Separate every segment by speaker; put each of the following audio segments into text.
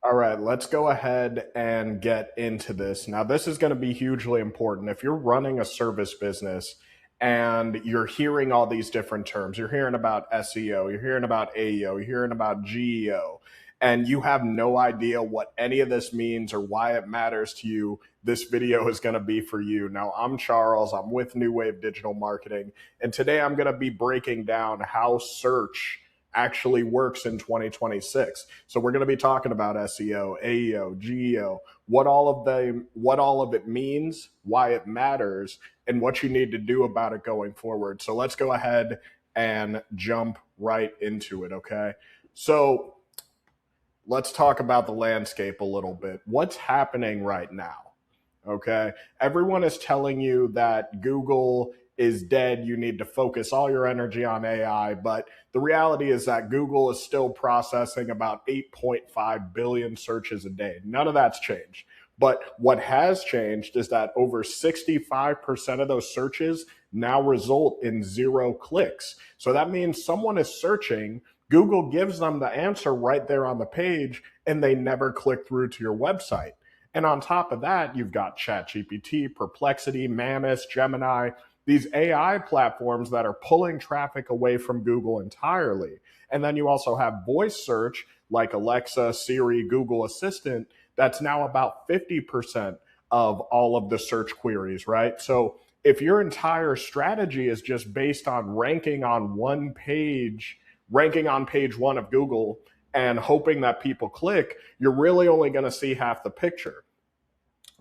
Speaker 1: All right, let's go ahead and get into this. Now, this is going to be hugely important. If you're running a service business and you're hearing all these different terms, you're hearing about SEO, you're hearing about AEO, you're hearing about GEO, and you have no idea what any of this means or why it matters to you, this video is going to be for you. Now, I'm Charles, I'm with New Wave Digital Marketing, and today I'm going to be breaking down how search actually works in 2026. So we're going to be talking about SEO, AEO, GEO, what all of it means, why it matters, and what you need to do about it going forward. So let's go ahead and jump right into it, okay? So let's talk about the landscape a little bit. What's happening right now? Okay. Everyone is telling you that Google is dead. You need to focus all your energy on AI. But the reality is that Google is still processing about 8.5 billion searches a day. None of that's changed. But what has changed is that over 65% of those searches now result in 0 clicks. So that means someone is searching, Google gives them the answer right there on the page, and they never click through to your website. And on top of that, you've got ChatGPT, Perplexity, Manus, Gemini, these AI platforms that are pulling traffic away from Google entirely. And then you also have voice search like Alexa, Siri, Google Assistant, that's now about 50% of all of the search queries, right? So if your entire strategy is just based on ranking on page one of Google and hoping that people click, you're really only going to see half the picture.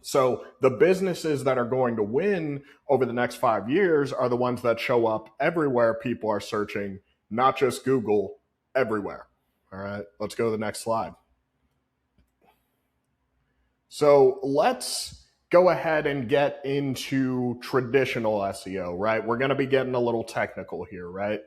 Speaker 1: So the businesses that are going to win over the next 5 years are the ones that show up everywhere people are searching, not just Google, everywhere. All right, let's go to the next slide. So let's go ahead and get into traditional SEO, right? We're going to be getting a little technical here, right?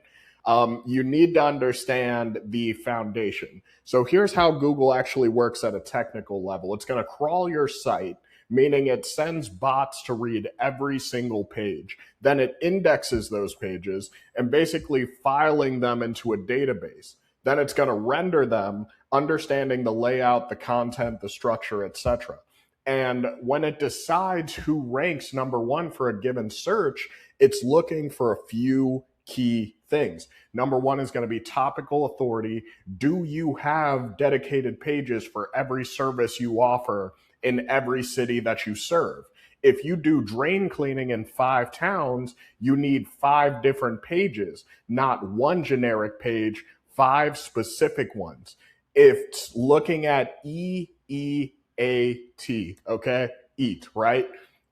Speaker 1: You need to understand the foundation. So here's how Google actually works at a technical level. It's going to crawl your site, meaning it sends bots to read every single page. Then it indexes those pages and basically filing them into a database. Then it's going to render them, understanding the layout, the content, the structure, etc. And when it decides who ranks number one for a given search, it's looking for a few key things. Number one is going to be topical authority. Do you have dedicated pages for every service you offer in every city that you serve? If you do drain cleaning in 5 towns, you need 5 different pages, not one generic page, 5 specific ones. If it's looking at EEAT, okay? EAT, right?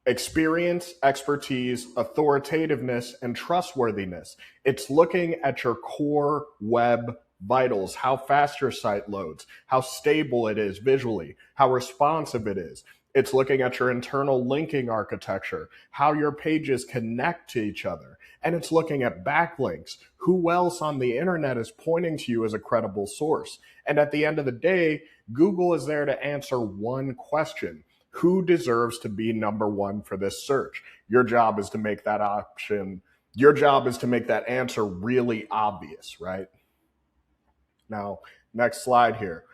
Speaker 1: Experience, expertise, authoritativeness, and trustworthiness. It's looking at your core web vitals, how fast your site loads, how stable it is visually, how responsive it is. It's looking at your internal linking architecture, how your pages connect to each other. And it's looking at backlinks. Who else on the internet is pointing to you as a credible source? And at the end of the day, Google is there to answer one question: who deserves to be number one for this search? Your job is to make that answer really obvious, right? Now, next slide here.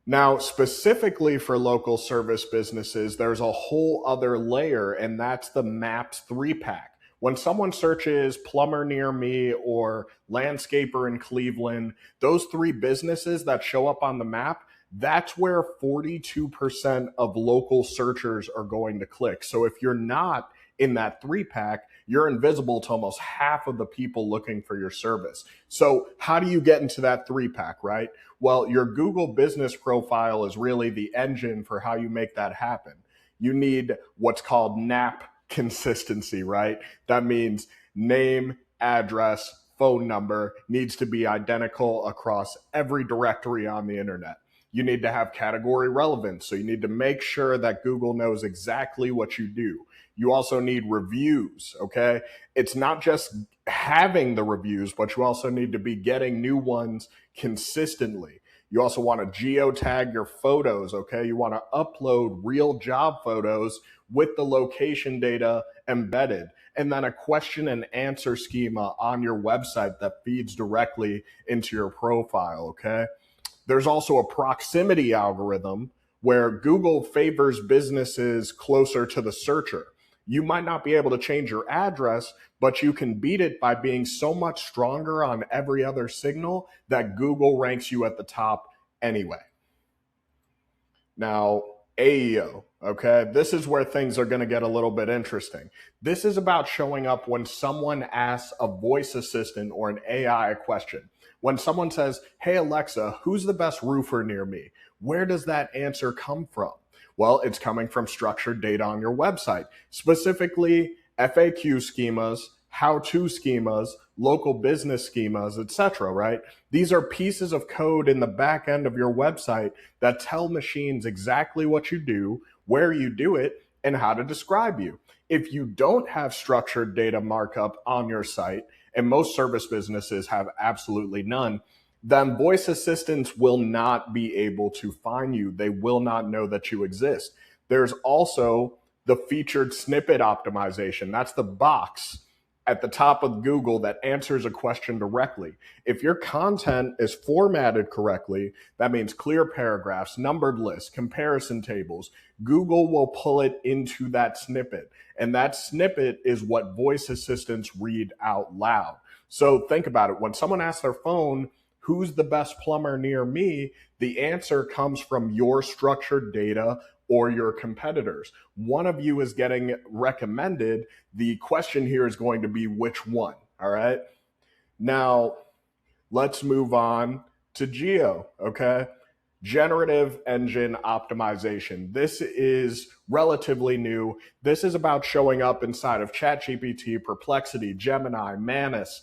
Speaker 1: Now, specifically for local service businesses, there's a whole other layer, and that's the Maps 3-pack. When someone searches plumber near me or landscaper in Cleveland, those 3 businesses that show up on the map, that's where 42% of local searchers are going to click. So if you're not in that 3-pack, you're invisible to almost half of the people looking for your service. So how do you get into that 3-pack, right? Well, your Google business profile is really the engine for how you make that happen. You need what's called NAP consistency, right? That means name, address, phone number needs to be identical across every directory on the internet. You need to have category relevance. So you need to make sure that Google knows exactly what you do. You also need reviews, okay? It's not just having the reviews, but you also need to be getting new ones consistently. You also want to geotag your photos, okay? You want to upload real job photos with the location data embedded, and then a question and answer schema on your website that feeds directly into your profile, okay? There's also a proximity algorithm where Google favors businesses closer to the searcher. You might not be able to change your address, but you can beat it by being so much stronger on every other signal that Google ranks you at the top anyway. Now, AEO, okay, this is where things are going to get a little bit interesting. This is about showing up when someone asks a voice assistant or an AI a question. When someone says, hey, Alexa, who's the best roofer near me? Where does that answer come from? Well, it's coming from structured data on your website, specifically FAQ schemas, how-to schemas, local business schemas, etc., right? These are pieces of code in the back end of your website that tell machines exactly what you do, where you do it, and how to describe you. If you don't have structured data markup on your site, and most service businesses have absolutely none, then voice assistants will not be able to find you. They will not know that you exist. There's also the featured snippet optimization. That's the box at the top of Google that answers a question directly. If your content is formatted correctly, that means clear paragraphs, numbered lists, comparison tables, Google will pull it into that snippet. And that snippet is what voice assistants read out loud. So think about it. When someone asks their phone, who's the best plumber near me? The answer comes from your structured data or your competitors. One of you is getting recommended. The question here is going to be which one, all right? Now, let's move on to GEO, okay? Generative Engine Optimization. This is relatively new. This is about showing up inside of ChatGPT, Perplexity, Gemini, Manus,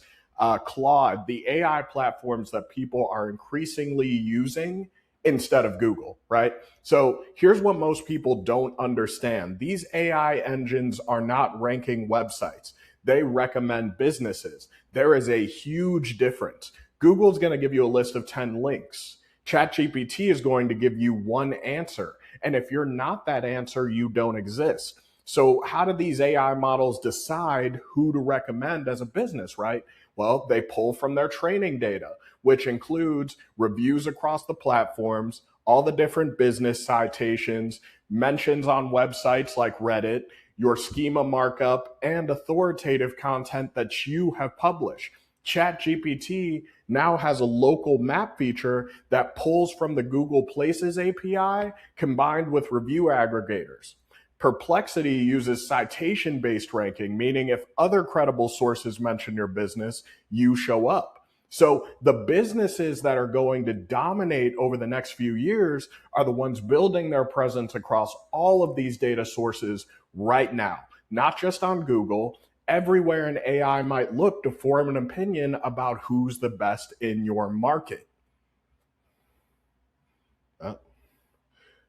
Speaker 1: Claude, the AI platforms that people are increasingly using instead of Google, right? So here's what most people don't understand. These AI engines are not ranking websites. They recommend businesses. There is a huge difference. Google's going to give you a list of 10 links. ChatGPT is going to give you one answer. And if you're not that answer, you don't exist. So how do these AI models decide who to recommend as a business, right? Well, they pull from their training data, which includes reviews across the platforms, all the different business citations, mentions on websites like Reddit, your schema markup, and authoritative content that you have published. ChatGPT now has a local map feature that pulls from the Google Places API combined with review aggregators. Perplexity uses citation-based ranking, meaning if other credible sources mention your business, you show up. So the businesses that are going to dominate over the next few years are the ones building their presence across all of these data sources right now, not just on Google. Everywhere an AI might look to form an opinion about who's the best in your market.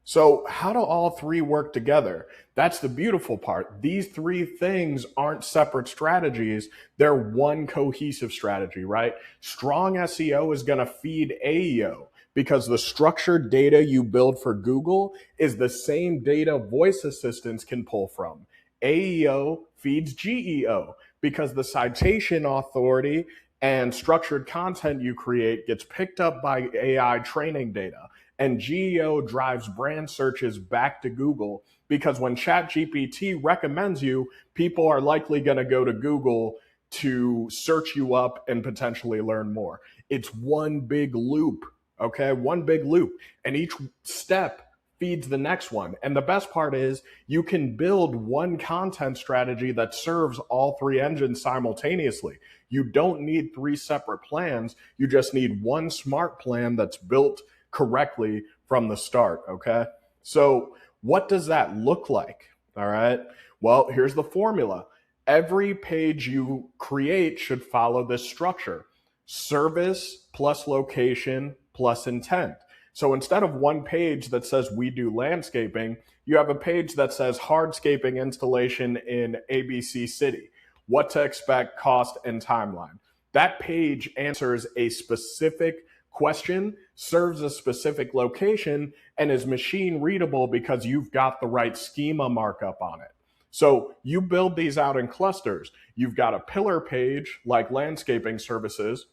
Speaker 1: So how do all three work together? That's the beautiful part. These three things aren't separate strategies. They're one cohesive strategy, right? Strong SEO is going to feed AEO because the structured data you build for Google is the same data voice assistants can pull from. AEO feeds GEO because the citation authority and structured content you create gets picked up by AI training data. And GEO drives brand searches back to Google because when ChatGPT recommends you, people are likely going to go to Google to search you up and potentially learn more. It's one big loop, okay? One big loop. And each step feeds the next one. And the best part is you can build one content strategy that serves all three engines simultaneously. You don't need three separate plans. You just need one smart plan that's built correctly from the start, okay? So what does that look like, all right? Well, here's the formula. Every page you create should follow this structure: service plus location plus intent. So instead of one page that says we do landscaping, you have a page that says hardscaping installation in ABC City, what to expect, cost, and timeline. That page answers a specific question, serves a specific location, and is machine readable because you've got the right schema markup on it. So you build these out in clusters. You've got a pillar page like landscaping services,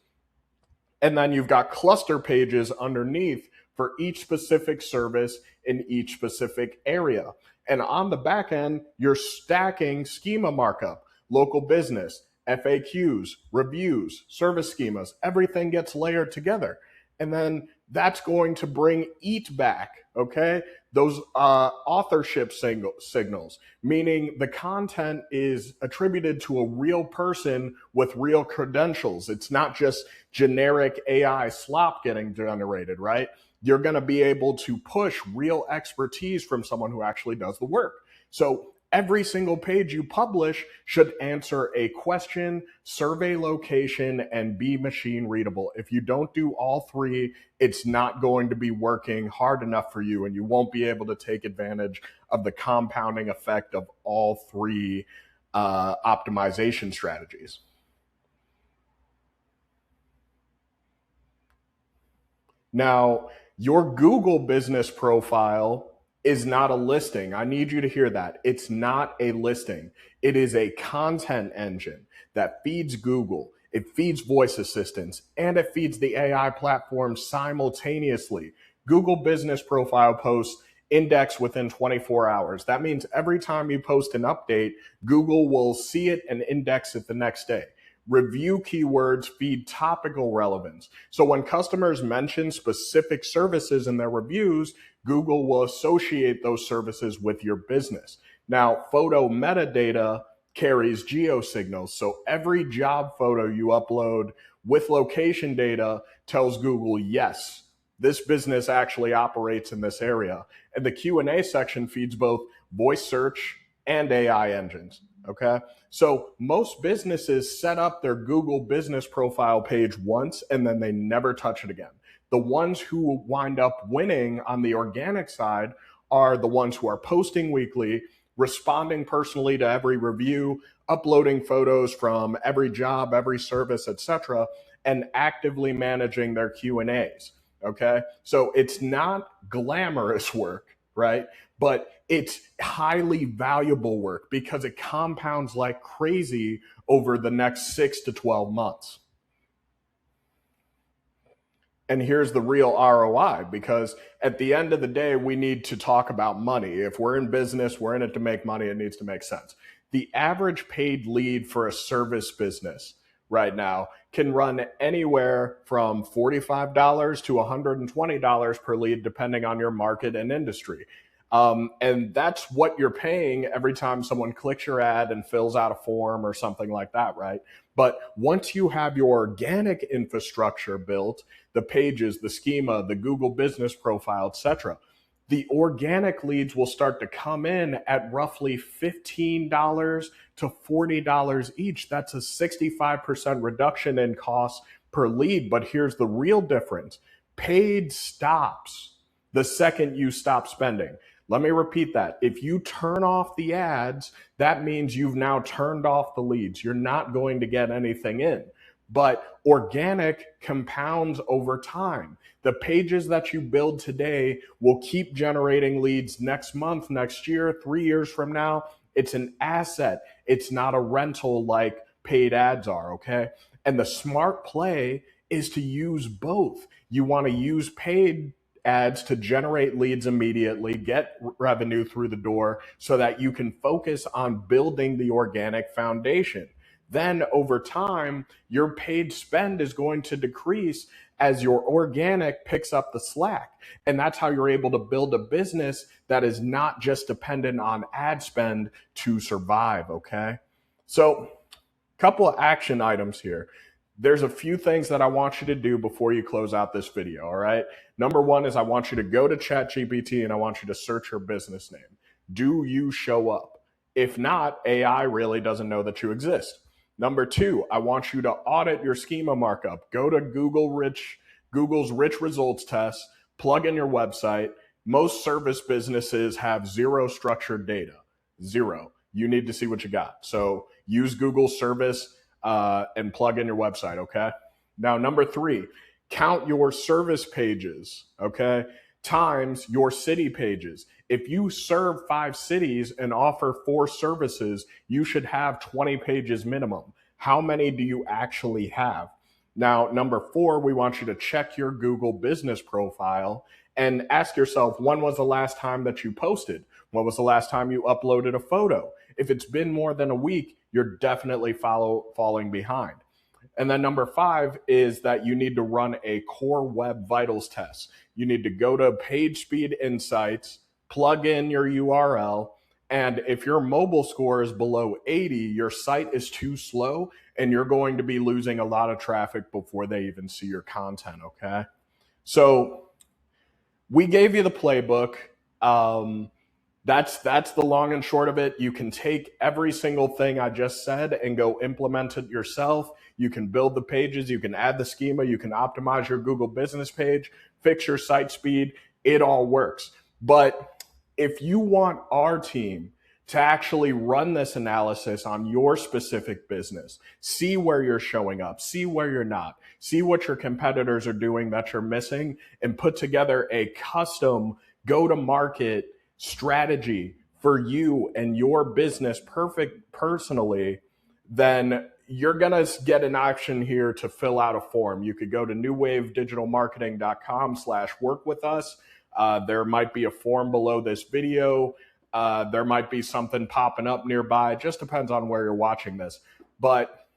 Speaker 1: and then you've got cluster pages underneath for each specific service in each specific area. And on the back end, you're stacking schema markup, local business, FAQs, reviews, service schemas, everything gets layered together. And then that's going to bring EAT back, okay? Those authorship signals, meaning the content is attributed to a real person with real credentials. It's not just generic AI slop getting generated, right? You're going to be able to push real expertise from someone who actually does the work. So every single page you publish should answer a question, survey location, and be machine readable. If you don't do all three, it's not going to be working hard enough for you, and you won't be able to take advantage of the compounding effect of all three optimization strategies. Now, your Google business profile is not a listing. I need you to hear that. It's not a listing. It is a content engine that feeds Google. It feeds voice assistants, and it feeds the AI platform simultaneously. Google business profile posts index within 24 hours. That means every time you post an update, Google will see it and index it the next day. Review keywords feed topical relevance. So when customers mention specific services in their reviews, Google will associate those services with your business. Now, photo metadata carries geo signals. So every job photo you upload with location data tells Google, yes, this business actually operates in this area. And the Q&A section feeds both voice search and AI engines. Okay. So most businesses set up their Google business profile page once and then they never touch it again. The ones who wind up winning on the organic side are the ones who are posting weekly, responding personally to every review, uploading photos from every job, every service, etc., and actively managing their Q&As. Okay. So it's not glamorous work, right? But it's highly valuable work because it compounds like crazy over the next 6 to 12 months. And here's the real ROI, because at the end of the day, we need to talk about money. If we're in business, we're in it to make money. It needs to make sense. The average paid lead for a service business right now can run anywhere from $45 to $120 per lead, depending on your market and industry. And that's what you're paying every time someone clicks your ad and fills out a form or something like that, right? But once you have your organic infrastructure built, the pages, the schema, the Google business profile, etc., the organic leads will start to come in at roughly $15 to $40 each. That's a 65% reduction in cost per lead. But here's the real difference. Paid stops the second you stop spending. Let me repeat that. If you turn off the ads, that means you've now turned off the leads. You're not going to get anything in. But organic compounds over time. The pages that you build today will keep generating leads next month, next year, 3 years from now. It's an asset. It's not a rental like paid ads are, okay? And the smart play is to use both. You want to use paid ads to generate leads immediately, get revenue through the door so that you can focus on building the organic foundation. Then over time, your paid spend is going to decrease as your organic picks up the slack. And that's how you're able to build a business that is not just dependent on ad spend to survive, okay? So a couple of action items here. There's a few things that I want you to do before you close out this video, all right? Number one is I want you to go to ChatGPT and I want you to search your business name. Do you show up? If not, AI really doesn't know that you exist. Number two, I want you to audit your schema markup. Go to Google's rich results test, plug in your website. Most service businesses have zero structured data, zero. You need to see what you got. So use Google service and plug in your website, okay? Now, number three, count your service pages, okay, times your city pages. If you serve 5 cities and offer 4 services, you should have 20 pages minimum. How many do you actually have? Now, number 4, we want you to check your Google business profile and ask yourself, when was the last time that you posted? When was the last time you uploaded a photo? If it's been more than a week, you're definitely falling behind. And then number 5 is that you need to run a core web vitals test. You need to go to Page Speed Insights, plug in your URL, and if your mobile score is below 80, your site is too slow and you're going to be losing a lot of traffic before they even see your content, okay? So we gave you the playbook. That's the long and short of it. You can take every single thing I just said and go implement it yourself. You can build the pages, you can add the schema, you can optimize your Google business page, fix your site speed. It all works. But if you want our team to actually run this analysis on your specific business, see where you're showing up, see where you're not, see what your competitors are doing that you're missing, and put together a custom go-to-market strategy for you and your business perfect personally, then you're going to get an option here to fill out a form. You could go to newwavedigitalmarketing.com/work with us. There might be a form below this video. There might be something popping up nearby. It just depends on where you're watching this. But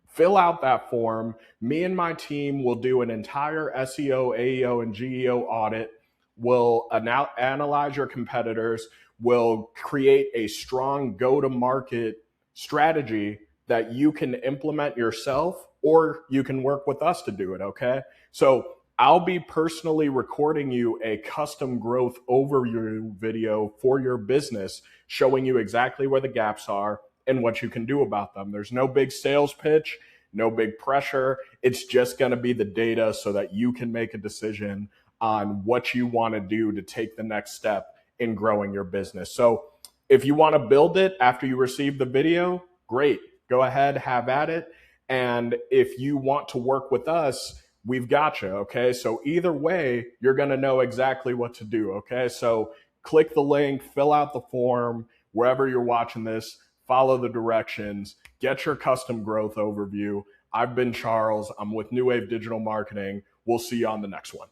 Speaker 1: fill out that form. Me and my team will do an entire SEO, AEO, and GEO audit. We'll analyze your competitors. We'll create a strong go-to-market strategy that you can implement yourself, or you can work with us to do it, okay? So I'll be personally recording you a custom growth overview video for your business, showing you exactly where the gaps are and what you can do about them. There's no big sales pitch, no big pressure. It's just going to be the data so that you can make a decision on what you want to do to take the next step in growing your business. So if you want to build it after you receive the video, great. Go ahead, have at it. And if you want to work with us, we've got you, okay? So either way, you're going to know exactly what to do, okay? So click the link, fill out the form, wherever you're watching this, follow the directions, get your custom growth overview. I've been Charles. I'm with New Wave Digital Marketing. We'll see you on the next one.